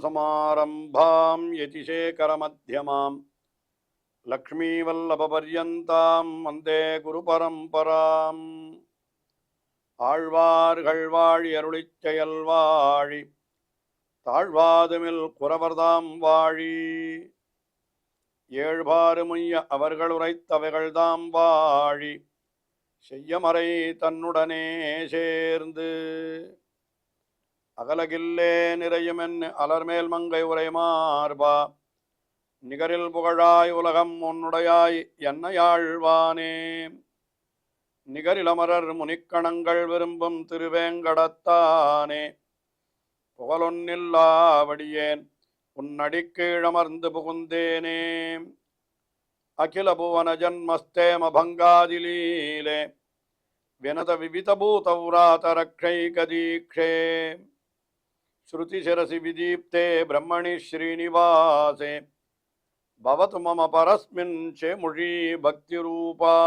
अस्मत्गुरुसमारम्भां यतिशेखरमध्यमां लक्ष्मीवल्लभपर्यन्तां वन्दे गुरुपरम्पराम् ஆழ்வார்கள் வாழி அருளிச் செயல் வாழி தாழ்வாதுமில் குறவர்தாம் வாழி ஏழ்பாறு முய்ய அவர்கள் உரைத்தவைகள்தாம் வாழி செய்யமறை தன்னுடனே சேர்ந்து அகலகில்லே நிறையுமென் அலர்மேல் மங்கை உரை மார்பா நிகரில் புகழாய் உலகம் உன்னுடையாய் என்னையாழ்வானே நிகரிலமரர் முனிக்கணங்கள் விரும்பும் திருவேங்கடத்தானே புகழொன்னில்லாவடியேன் உன்னடிக்கீழமர்ந்து புகுந்தேனே அகில புவன ஜன்மஸ்தேம பங்காதிலீலே வினத விவிதபூதௌராத ரக்ஷைகதீக்ஷே ஸ்ருதிசிரசி விதீப்தே பிரம்மணி ஸ்ரீனிவாசே பவது மம பரஸ்மின் சேமுழி பக்திரூபா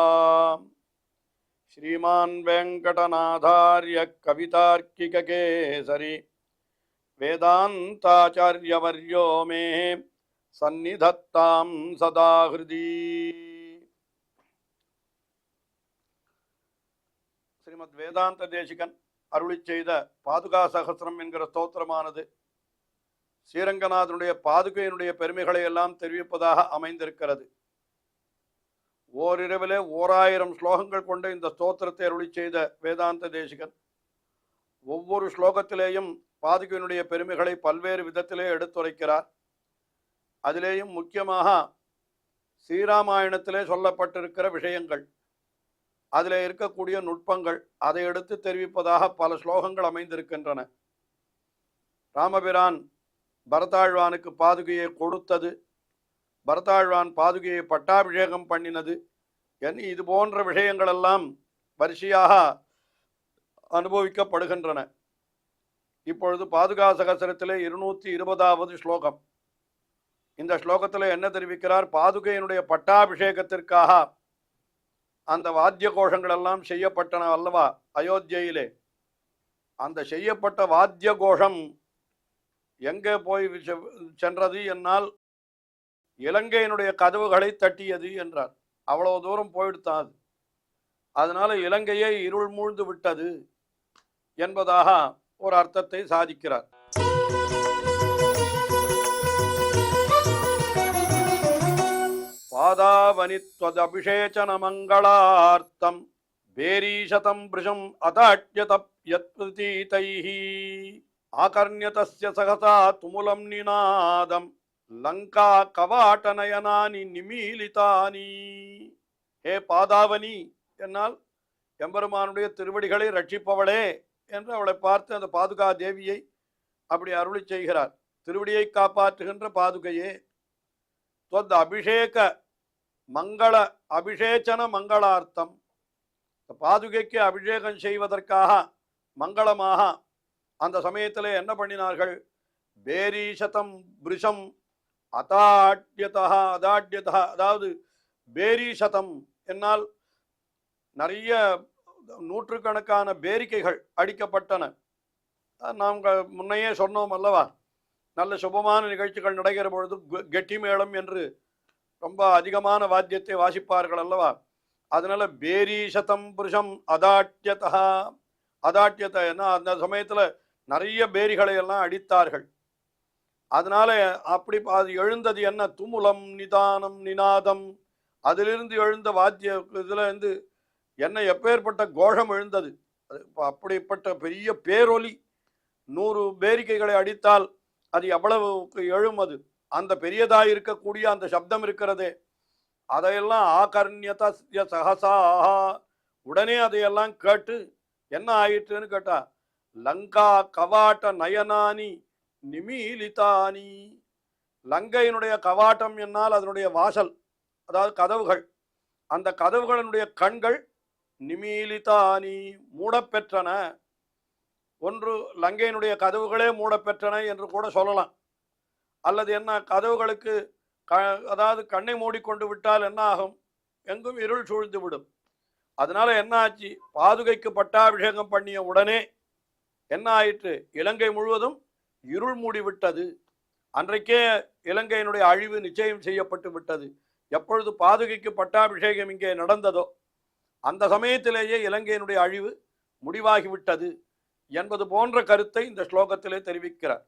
श्रीमान वेंकटनाथार्य कवितार्किककेसरी वेदांताचार्यवर्यो मे सन्निधत्तां सदा हृदि। श्रीमद् वेदांत देशिकन अरुளிச் செய்த பாதுகா சகஸ்ரம் என்கிற ஸ்தோத்திரமானது ஸ்ரீரங்கநாதனுடைய பாதுகையினுடைய பெருமைகளை எல்லாம் தெரிவிப்பதாக அமைந்திருக்கிறது. ஓரிரவிலே 1000 ஸ்லோகங்கள் கொண்ட இந்த ஸ்தோத்திரத்தை அருளி செய்த வேதாந்த தேசிகன் ஒவ்வொரு ஸ்லோகத்திலேயும் பாதுகையினுடைய பெருமைகளை பல்வேறு விதத்திலே எடுத்துரைக்கிறார். அதிலேயும் முக்கியமாக ஸ்ரீராமாயணத்திலே சொல்லப்பட்டிருக்கிற விஷயங்கள், அதில் இருக்கக்கூடிய நுட்பங்கள், அதை எடுத்து தெரிவிப்பதாக பல ஸ்லோகங்கள் அமைந்திருக்கின்றன. ராமபிரான் பரதாழ்வானுக்கு பாதுகையை கொடுத்தது, பரதாழ்வான் பாதுகையை பட்டாபிஷேகம் பண்ணினது, இது போன்ற விஷயங்களெல்லாம் வரிசையாக அனுபவிக்கப்படுகின்றன. இப்பொழுது பாதுகா சகஸ்ரத்திலே 220வது ஸ்லோகம். இந்த ஸ்லோகத்தில் என்ன தெரிவிக்கிறார்? பாதுகையினுடைய பட்டாபிஷேகத்திற்காக அந்த வாத்திய கோஷங்கள் எல்லாம் செய்யப்பட்டன அல்லவா அயோத்தியிலே. அந்த செய்யப்பட்ட வாத்திய கோஷம் எங்கே போய் சென்றது என்னால் இலங்கையினுடைய கதவுகளை தட்டியது என்றார். அவ்வளவு தூரம் போயிடுத்தாது. அதனால இலங்கையை இருள் மூழ்ந்து விட்டது என்பதாக ஒரு அர்த்தத்தை சாதிக்கிறார். பாதாவனித்வதபிஷேச்சன மங்களார்த்தம் பேரீஷதம் பிருஷம் அதாட்யதப்யத்வதீதைஹி ஆகர்ண்யதஸ்ய சகசா துமுலம் நிநாதம் லங்கா கவாட்டநயனானி நிமீலிதானி. ஹே பாதாவனி, என்னால் எம்பெருமானுடைய திருவடிகளை ரட்சிப்பவளே என்று அவளை பார்த்து அந்த பாதுகா தேவியை அப்படி அருளி செய்கிறார். திருவடியை காப்பாற்றுகின்ற பாதுகையே, தொத் அபிஷேக மங்கள அபிஷேச்சன மங்களார்த்தம், பாதுகைக்கு அபிஷேகம் செய்வதற்காக மங்களமாக அந்த சமயத்தில் என்ன பண்ணினார்கள்? பேரீஷதம் பிருஷம் அதாட்யதா அதாட்யதா, அதாவது பேரீஷதம் என்னால் நிறைய நூற்றுக்கணக்கான பேரிக்கைகள் அடிக்கப்பட்டன. நாம் முன்னையே சொன்னோம் அல்லவா, நல்ல சுபமான நிகழ்ச்சிகள் நடக்கிற பொழுது கெட்டி மேளம் என்று ரொம்ப அதிகமான வாத்தியத்தை வாசிப்பார்கள் அல்லவா. அதனால பேரீஷதம் புருஷம் அதாட்யதா அதாட்யத என்ன, அந்த சமயத்தில் நிறைய பேரிகளை எல்லாம் அடித்தார்கள். அதனால அப்படி அது எழுந்தது என்ன? துமுலம் நிதானம் நிநாதம், அதிலிருந்து எழுந்த வாத்திய இதுல இருந்து என்ன எப்பேற்பட்ட கோஷம் எழுந்தது. அப்படிப்பட்ட பெரிய பேரொலி. 100 பேரிக்கைகளை அடித்தால் அது எவ்வளவு எழும்? அது அந்த பெரியதாய் இருக்கக்கூடிய அந்த சப்தம் இருக்கிறதே, அதையெல்லாம் ஆகர்ண்யதஸ்ய சகசா, உடனே அதையெல்லாம் கேட்டு என்ன ஆயிற்றுன்னு கேட்டா, லங்கா கவாட்ட நயனானி நிமீலிதானி. லங்கையினுடைய கவாட்டம் என்னால் அதனுடைய வாசல், அதாவது கதவுகள், அந்த கதவுகளினுடைய கண்கள் நிமீலிதானி மூடப்பெற்றன. ஒன்று லங்கையினுடைய கதவுகளே மூடப்பெற்றன என்று கூட சொல்லலாம். அல்லது என்ன, கதவுகளுக்கு அதாவது கண்ணை மூடிக்கொண்டு விட்டால் என்ன ஆகும்? எங்கும் இருள் சூழ்ந்து விடும். அதனால என்ன ஆச்சு? பாதுகைக்கு பட்டாபிஷேகம் பண்ணிய உடனே என்ன ஆயிற்று? இலங்கை முழுவதும் இருள் மூடிவிட்டது. அன்றைக்கே இலங்கையினுடைய அழிவு நிச்சயம் செய்யப்பட்டு விட்டது. எப்பொழுது பாதுகைக்கு பட்டாபிஷேகம் இங்கே நடந்ததோ அந்த சமயத்திலேயே இலங்கையினுடைய அழிவு முடிவாகிவிட்டது என்பது போன்ற கருத்தை இந்த ஸ்லோகத்திலே தெரிவிக்கிறார்.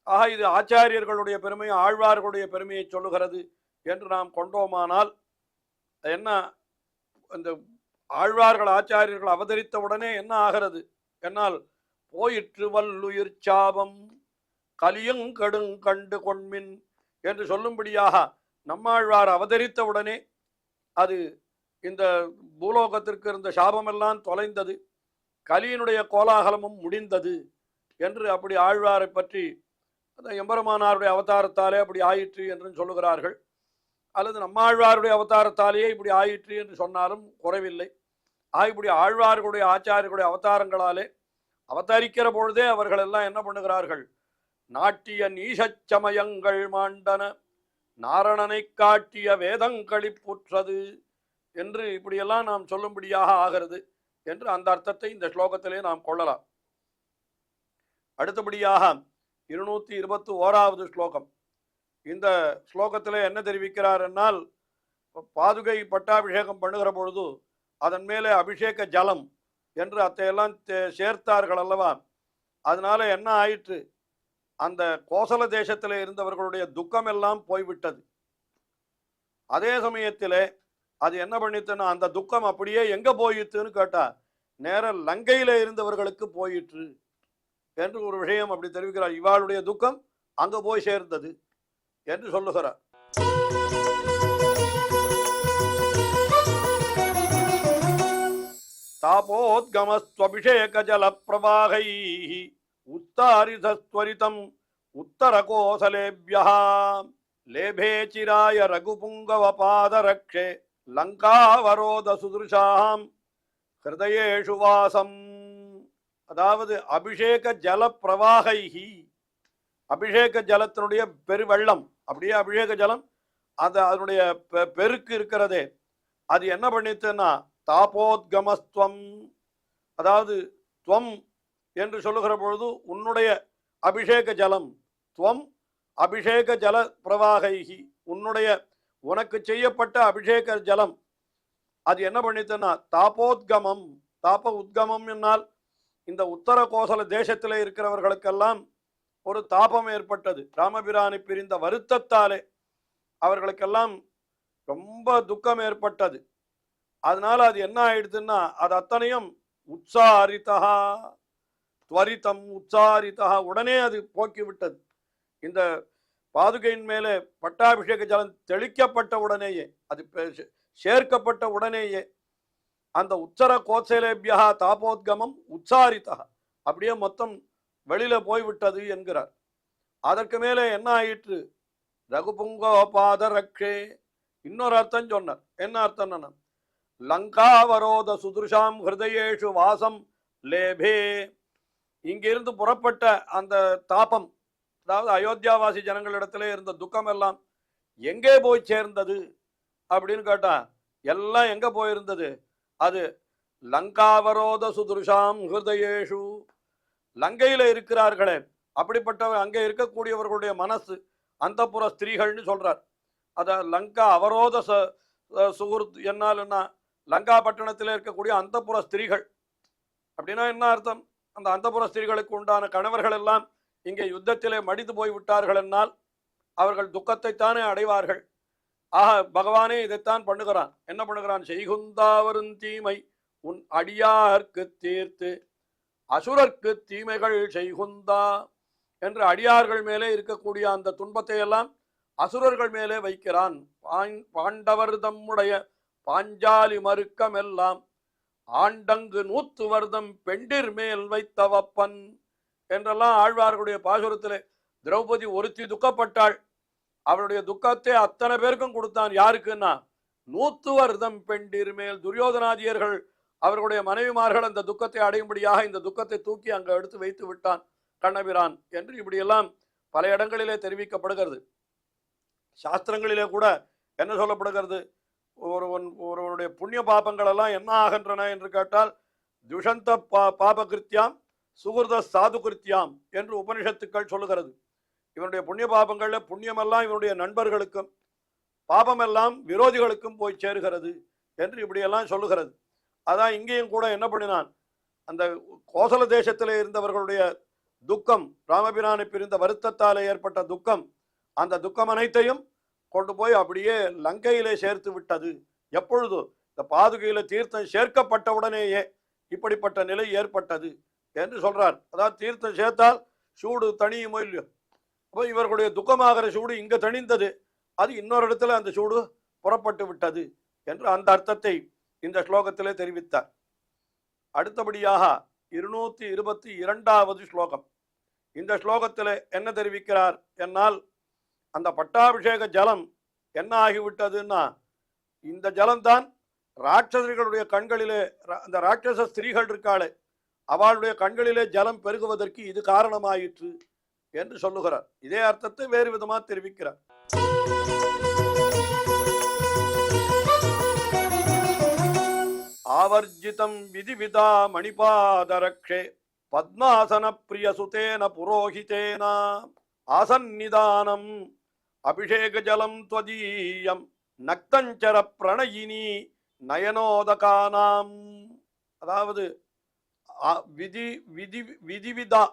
ஆக இது ஆச்சாரியர்களுடைய பெருமை, ஆழ்வார்களுடைய பெருமையை சொல்லுகிறது என்று நாம் கொண்டோமானால் என்ன, இந்த ஆழ்வார்கள் ஆச்சாரியர்கள் அவதரித்த உடனே என்ன ஆகிறது என்னால், போயிற்று வல்லுயிர் சாபம் கலியங்கடுங் கண்டு கொண்மின் என்று சொல்லும்படியாக நம்மாழ்வார் அவதரித்த உடனே அது இந்த பூலோகத்திற்கு இருந்த சாபமெல்லாம் தொலைந்தது, கலியினுடைய கோலாகலமும் முடிந்தது என்று அப்படி ஆழ்வாரை பற்றி அந்த எம்பெருமானாருடைய அவதாரத்தாலே அப்படி ஆயிற்று என்று சொல்லுகிறார்கள். அல்லது நம்மாழ்வாருடைய அவதாரத்தாலேயே இப்படி ஆயிற்று என்று சொன்னாலும் குறைவில்லை. இப்படி ஆழ்வார்களுடைய ஆச்சாரியர்களுடைய அவதாரங்களாலே அவதரிக்கிற பொழுதே அவர்கள் எல்லாம் என்ன பண்ணுகிறார்கள், நாட்டிய நீசச்சமயங்கள் மாண்டன நாரணனை காட்டிய வேதங்களிப்புற்றது என்று இப்படியெல்லாம் நாம் சொல்லும்படியாக ஆகிறது என்று அந்த அர்த்தத்தை இந்த ஸ்லோகத்திலே நாம் கொள்ளலாம். அடுத்தபடியாக 221வது ஸ்லோகம். இந்த ஸ்லோகத்திலே என்ன தெரிவிக்கிறார் என்னால், பாதுகை பட்டாபிஷேகம் பண்ணுகிற பொழுது அதன் மேலே அபிஷேக ஜலம் என்று அத்தையெல்லாம் சேர்த்தார்கள் அல்லவா. அதனால என்ன ஆயிற்று, அந்த கோசல தேசத்திலே இருந்தவர்களுடைய துக்கம் எல்லாம் போய்விட்டது. அதே சமயத்திலே அது என்ன பண்ணித்துன்னா, அந்த துக்கம் அப்படியே எங்க போயிட்டுன்னு கேட்டா நேர லங்கையில இருந்தவர்களுக்கு போயிற்று என்று ஒரு விஷயம் அப்படி தெரிவிக்கிறார். இவாளுடைய துக்கம் அங்க போய் சேர்ந்தது என்று சொல்லுகிறார். தாபோத்கமஸ்வபிஷேக ஜல பிரவாகை உத்தாரிதஸ்வரிதம் உத்தர கோசலேபியா லேபே சிராய ரகுபுங்கவ பாதரக்ஷே லங்காவரோத சுதுருஷாம் ஹிருதயேஷு வாசம். அதாவது அபிஷேக ஜல பிரவாகைஹி, அபிஷேக ஜலத்தினுடைய பெருவெள்ளம், அப்படியே அபிஷேக ஜலம் அது அதனுடைய பெருக்கு இருக்கிறதே அது என்ன பண்ணித்துன்னா தாபோத்கமஸ்துவம், அதாவது துவம் என்று சொல்லுகிற பொழுது உன்னுடைய அபிஷேக ஜலம், துவம் அபிஷேக ஜல பிரவாகைஹி, உன்னுடைய உனக்கு செய்யப்பட்ட அபிஷேக ஜலம் அது என்ன பண்ணித்துன்னா தாபோத்கமம். தாப உத்கமம் என்னால் இந்த உத்தர கோசல தேசத்தில் இருக்கிறவர்களுக்கெல்லாம் ஒரு தாபம் ஏற்பட்டது. ராமபிரானை பிரிந்த வருத்தத்தாலே அவர்களுக்கெல்லாம் ரொம்ப துக்கம் ஏற்பட்டது. அதனால அது என்ன ஆயிடுதுன்னா அது அத்தனையும் உற்சாரிதா துவரிதம் உற்சாரிதா, உடனே அது போக்கிவிட்டது. இந்த பாதுகையின் மேலே பட்டாபிஷேக ஜலம் தெளிக்கப்பட்ட உடனேயே, அது சேர்க்கப்பட்ட உடனேயே அந்த உத்தர கோசலேபியா தாபோத்கமம் உற்சாரிதா அப்படியே மொத்தம் வெளியில போய்விட்டது என்கிறார். அதற்கு மேலே என்ன ஆயிற்று, ரகுபுங்கோபாத ரக்ஷே, இன்னொரு அர்த்தம் சொன்னார். என்ன அர்த்தம், லங்காவரோத சுதுருஷாம் ஹிருதயேஷு வாசம் லேபே, இங்கிருந்து புறப்பட்ட அந்த தாபம், அதாவது அயோத்தியாவாசி ஜனங்களிடத்திலே இருந்த துக்கம் எல்லாம் எங்கே போய் சேர்ந்தது அப்படின்னு கேட்டா எல்லாம் எங்க போயிருந்தது, அது லங்காவரோத சுதுருஷாம் ஹிருதயேஷு, லங்கையில இருக்கிறார்களே அப்படிப்பட்டவர் அங்கே இருக்கக்கூடியவர்களுடைய மனசு அந்தப்புற ஸ்திரீகள்னு சொல்றார். அத லங்கா அவரோத சுகுர்த் என்னால் என்ன, லங்கா பட்டணத்தில் இருக்கக்கூடிய அந்தப்புற ஸ்திரீகள் அப்படின்னா என்ன அர்த்தம், அந்த அந்தப்புற ஸ்திரீகளுக்கு உண்டான கணவர்கள் எல்லாம் இங்கே யுத்தத்திலே மடித்து போய் விட்டார்கள் என்னால் அவர்கள் துக்கத்தை தானே அடைவார்கள். ஆக பகவானே இதைத்தான் பண்ணுகிறான். என்ன பண்ணுகிறான், செய்குந்தாவரும் தீமை உன் அடியார்க்கு தீர்த்து அசுரர்க்கு தீமைகள் செய்குந்தா என்று அடியார்கள் மேலே இருக்கக்கூடிய அந்த துன்பத்தை எல்லாம் அசுரர்கள் மேலே வைக்கிறான். பாண்டவர் தம்முடைய பாஞ்சாலி மறுக்கம் எல்லாம் ஆண்டங்கு 100 வருடம் பெண்டிர் மேல் வைத்தவப்பன் என்றெல்லாம் ஆழ்வார்களுடைய பாசுரத்திலே திரௌபதி ஒருத்தி துக்கப்பட்டாள். அவருடைய துக்கத்தை அத்தனை பேருக்கும் கொடுத்தான். யாருக்குன்னா 100 வருடம் பெண்டிர் மேல், துரியோதனாதியர்கள் அவர்களுடைய மனைவிமார்கள் அந்த துக்கத்தை அடையும்படியாக இந்த துக்கத்தை தூக்கி அங்கே எடுத்து வைத்து விட்டான் கண்ணபிரான் என்று இப்படியெல்லாம் பல இடங்களிலே தெரிவிக்கப்படுகிறது. சாஸ்திரங்களிலே கூட என்ன சொல்லப்படுகிறது, ஒருவருடைய புண்ணிய பாபங்கள் எல்லாம் என்ன ஆகின்றன என்று கேட்டால் துஷந்த பாபகிருத்தியாம் சுகிருத சாது கிருத்தியாம் என்று உபனிஷத்துக்கள் சொல்லுகிறது. இவனுடைய புண்ணிய பாபங்கள்ல புண்ணியமெல்லாம் இவனுடைய நண்பர்களுக்கும் பாபமெல்லாம் விரோதிகளுக்கும் போய் சேருகிறது என்று இப்படியெல்லாம் சொல்லுகிறது. அதான் இங்கேயும் கூட என்ன பண்ணினான், அந்த கோசல தேசத்திலே இருந்தவர்களுடைய துக்கம், ராமபிரானை பிரிந்த வருத்தத்தாலே ஏற்பட்ட துக்கம், அந்த துக்கம் அனைத்தையும் கொண்டு போய் அப்படியே லங்கையிலே சேர்த்து விட்டது. எப்பொழுது இந்த பாதுகையில தீர்த்தம் சேர்க்கப்பட்ட உடனேயே இப்படிப்பட்ட நிலை ஏற்பட்டது என்று சொல்றார். அதாவது தீர்த்தம் சேர்த்தால் சூடு தனியுமோ இல்லையோ, அப்போ இவர்களுடைய துக்கமாகிற சூடு இங்க தணிந்தது, அது இன்னொரு இடத்துல அந்த சூடு புறப்பட்டு விட்டது என்று அந்த அர்த்தத்தை இந்த ஸ்லோகத்திலே தெரிவித்தார். அடுத்தபடியாக 222வது ஸ்லோகம். இந்த ஸ்லோகத்தில் என்ன தெரிவிக்கிறார் என்னால், அந்த பட்டாபிஷேக ஜலம் என்ன ஆகிவிட்டதுன்னா, இந்த ஜலம்தான் ராட்சசர்களுடைய கண்களிலே, அந்த ராட்சச ஸ்திரீகள் இருக்காளே அவளுடைய கண்களிலே ஜலம் பெருகுவதற்கு இது காரணமாயிற்று என்று சொல்லுகிறார். இதே அர்த்தத்தை வேறு விதமாக தெரிவிக்கிறார். ஆவர்ஜிதம் விதிவிதா மணிபாதரக்ஷே பத்மாசன பிரியசுதேன புரோஹிதேன ஆசன்னிதானம் அபிஷேக ஜலம் த்வதீயம் நக்தஞ்சர பிரணயினி நயனோதகானாம். அதாவது விதி விதி விதிவிதா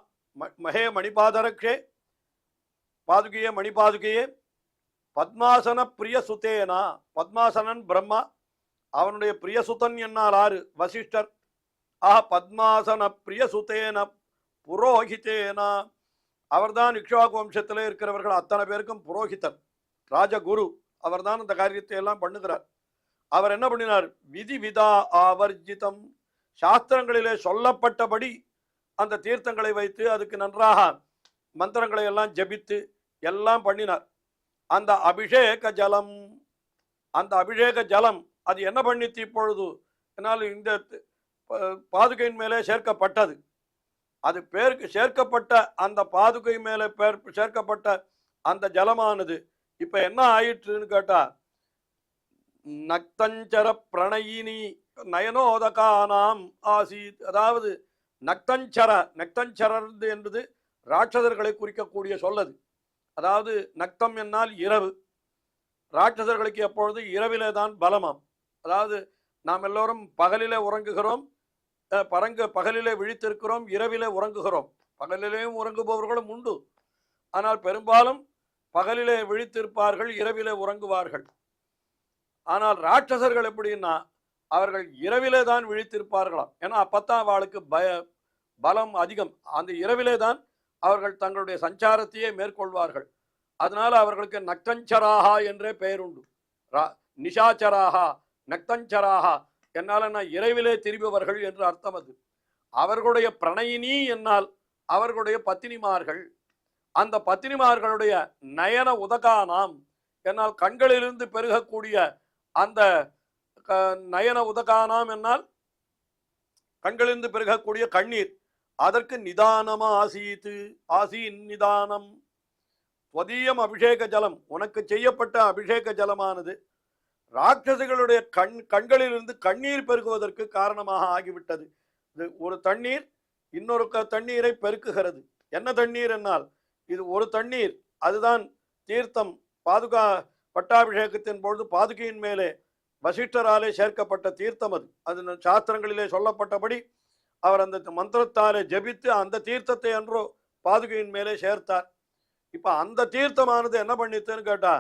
மகே மணிபாதரக்ஷே, பாதுகையே மணிபாதுகையே, பத்மாசன பிரியசுதேனா, பத்மாசனன் பிரம்மா, அவனுடைய பிரியசுதன் என்னால் ஆறு வசிஷ்டர். பத்மாசன பிரியசுதேன புரோஹிதேனா, அவர்தான் இக்ஷ்வாகு வம்சத்திலே இருக்கிறவர்கள் அத்தனை பேருக்கும் புரோஹிதர், ராஜகுரு. அவர்தான் அந்த காரியத்தை எல்லாம் பண்ணுகிறார். அவர் என்ன பண்ணினார், விதி விதா ஆவர்ஜிதம், சாஸ்திரங்களிலே சொல்லப்பட்டபடி அந்த தீர்த்தங்களை வைத்து அதுக்கு நன்றாக மந்திரங்களை எல்லாம் ஜபித்து எல்லாம் பண்ணினார். அந்த அபிஷேக ஜலம், அந்த அபிஷேக ஜலம் அது என்ன பண்ணித்து இப்பொழுது என்னால் இந்த பாதுகையின் மேலே சேர்க்கப்பட்டது. அது பேருக்கு சேர்க்கப்பட்ட அந்த பாதுகை மேலே சேர்க்கப்பட்ட அந்த ஜலமானது இப்ப என்ன ஆயிற்றுன்னு கேட்டா, நக்தஞ்சர பிரணயினி நயனோதகானாம் ஆசீத். அதாவது நக்தஞ்சர, நக்தஞ்சரர் என்பது ராட்சசர்களை குறிக்கக்கூடிய சொல்லது. அதாவது நக்தம் என்னால் இரவு, ராட்சசர்களுக்கு எப்பொழுது இரவிலே தான் பலமாம். அதாவது நாம் எல்லோரும் பகலிலே உறங்குகிறோம், பகலிலே விழித்திருக்கிறோம், இரவிலே உறங்குகிறோம். பகலிலேயும் உறங்குபவர்களும் உண்டு, ஆனால் பெரும்பாலும் பகலிலே விழித்திருப்பார்கள், இரவிலே உறங்குவார்கள். ஆனால் ராட்சசர்கள் எப்படின்னா, அவர்கள் இரவிலே தான் விழித்திருப்பார்களாம். ஏன்னா அப்பத்தான் அவளுக்கு பலம் அதிகம். அந்த இரவிலே தான் அவர்கள் தங்களுடைய சஞ்சாரத்தையே மேற்கொள்வார்கள். அதனால அவர்களுக்கு நக்தஞ்சராகா என்றே பெயர் உண்டு. நிஷாச்சராகா, நக்தஞ்சராகா என்னால் நான் இரவிலே திரும்புவர்கள் என்று அர்த்தம். அது அவர்களுடைய பிரணயினி என்னால் அவர்களுடைய பத்தினிமார்கள். அந்த பத்தினிமார்களுடைய நயன உதகானாம் என்னால் கண்களிலிருந்து பெருகக்கூடிய அந்த நயன உதகானாம் என்னால் கண்களிலிருந்து பெருகக்கூடிய கண்ணீர், அதற்கு நிதானமா ஆசீத்து, ஆசீன் நிதானம். ஸ்வதீயம் அபிஷேக ஜலம், உனக்கு செய்யப்பட்ட அபிஷேக ஜலமானது ராட்சசிகளுடைய கண்களிலிருந்து கண்ணீர் பெருகுவதற்கு காரணமாக ஆகிவிட்டது. இது ஒரு தண்ணீர் இன்னொரு தண்ணீரை பெருக்குகிறது. என்ன தண்ணீர் என்னால், இது ஒரு தண்ணீர், அதுதான் தீர்த்தம். பட்டாபிஷேகத்தின் பொழுது பாதுகையின் மேலே வசிஷ்டராலே சேர்க்கப்பட்ட தீர்த்தம். அது சாஸ்திரங்களிலே சொல்லப்பட்டபடி அவர் அந்த மந்திரத்தாலே ஜபித்து அந்த தீர்த்தத்தை அன்றோ பாதுகையின் மேலே சேர்த்தார். இப்ப அந்த தீர்த்தமானது என்ன பண்ணித்துன்னு கேட்டா,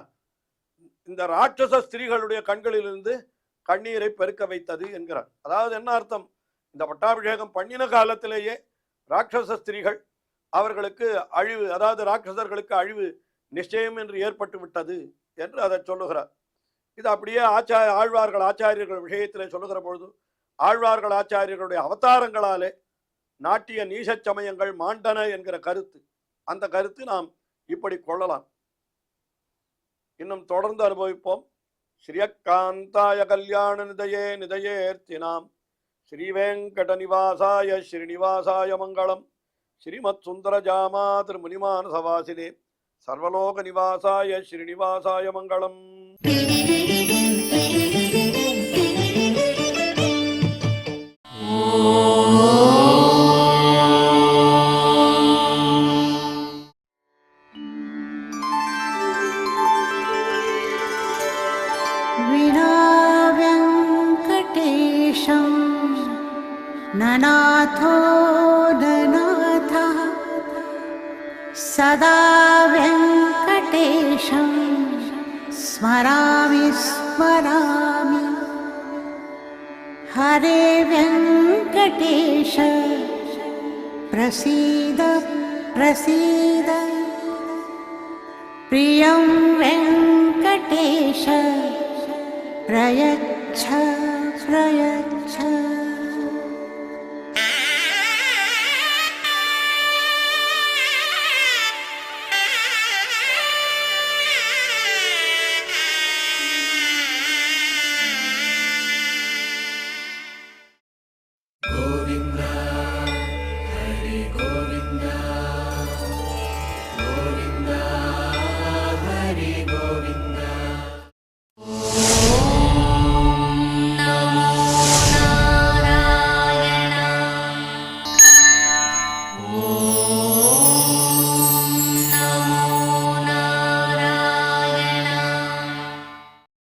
இந்த ராட்சச ஸ்திரீகளுடைய கண்களிலிருந்து கண்ணீரை பெருக்க வைத்தது என்கிறார். அதாவது என்ன அர்த்தம், இந்த பட்டாபிஷேகம் பண்ணின காலத்திலேயே ராட்சச ஸ்திரீகள் அவர்களுக்கு அழிவு, அதாவது ராட்சசர்களுக்கு அழிவு நிச்சயம் என்று ஏற்பட்டு விட்டது என்று அதை சொல்லுகிறார். இது அப்படியே ஆழ்வார்கள் ஆச்சாரியர்கள் விஷயத்திலே சொல்லுகிற பொழுது, ஆழ்வார்கள் ஆச்சாரியர்களுடைய அவதாரங்களாலே நாட்டிய நீச சமயங்கள் மாண்டன என்கிற கருத்து, அந்த கருத்து நாம் இப்படி கொள்ளலாம். இன்னும் தொடர்ந்து அனுபவிப்போம். ஸ்ரீயக்காந்தாய கல்யாண நிதயே நிதயேர்த்தினாம் ஸ்ரீவேங்கட நிவாசாய ஸ்ரீனிவாசாய மங்களம். ஸ்ரீமத் சுந்தரஜாமா திருமுனிமான சவாசினே சர்வலோக நிவாசாய ஸ்ரீனிவாசாய மங்களம். ननाथो ननाथः सदा वेङ्कटेशं स्मरामि स्मरामि। हरे वेङ्कटेश प्रसीद प्रसीद। प्रियं वेङ्कटेश प्रयच्छ प्रयच्छ।